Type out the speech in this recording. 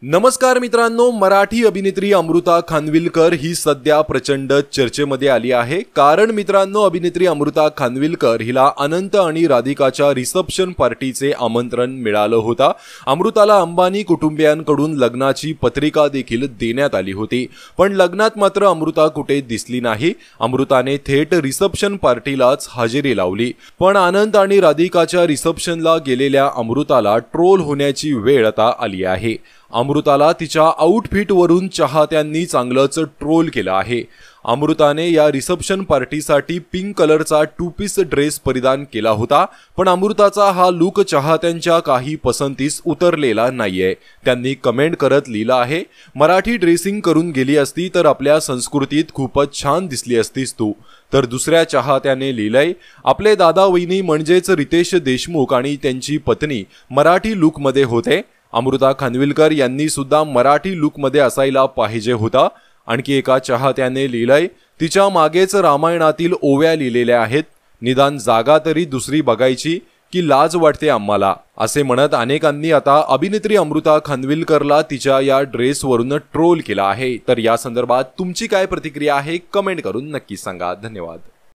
नमस्कार मित्रांनो, मराठी अभिनेत्री अमृता खानविलकर ही सध्या प्रचंड चर्चेमध्ये आली आहे। कारण मित्रांनो, अभिनेत्री अमृता खानविलकर हिला अनंत आणि राधिकाच्या रिसेप्शन पार्टीचे आमंत्रण मिळालं होतं। अमृताला अंबानी कुटुंबियांकडून लग्नाची पत्रिका देखील देण्यात आली होती, पण लग्नात मात्र अमृता कुठे दिसली नाही। अमृताने थेट रिसेप्शन पार्टीलाच हजेरी लावली, पण आनंद आणि राधिकाच्या रिसेप्शनला गेलेल्या अमृताला ट्रोल होण्याची वेळ आता आली आहे। अमृताला तिच्या आउटफिटवरून चाहत्यांनी चांगलंच ट्रोल केलं आहे। अमृताने या रिसेप्शन पार्टीसाठी पिंक कलरचा 2 पीस ड्रेस परिधान केला होता, पण अमृताचा हा लुक चाहत्यांच्या काही पसंतीस उतरलेला नाहीये। त्यांनी कमेंट करत लिहिलं आहे, मराठी ड्रेसिंग करून गेली असती तर आपल्या संस्कृतीत खूपच छान दिसली असतीस तू। तर दुसऱ्या चाहत्याने लिहिलंय, आपले दादा वहिनी म्हणजेच रितेश देशमुख आणि त्यांची पत्नी मराठी लुकमध्ये होते। अमृता खानविलकर यांनी सुद्धा मराठी लुकमध्ये असायला पाहिजे होता। आणखी एका चाहत्याने लिहिलंय, तिच्या मागेच रामायणातील ओव्या लिहिलेल्या आहेत, निदान जागा तरी दुसरी बघायची की लाज वाटते आम्हाला, असे म्हणत अनेकांनी आता अभिनेत्री अमृता खानविलकरला तिच्या या ड्रेसवरून ट्रोल केला आहे। तर या संदर्भात तुमची काय प्रतिक्रिया आहे, कमेंट करून नक्की सांगा। धन्यवाद।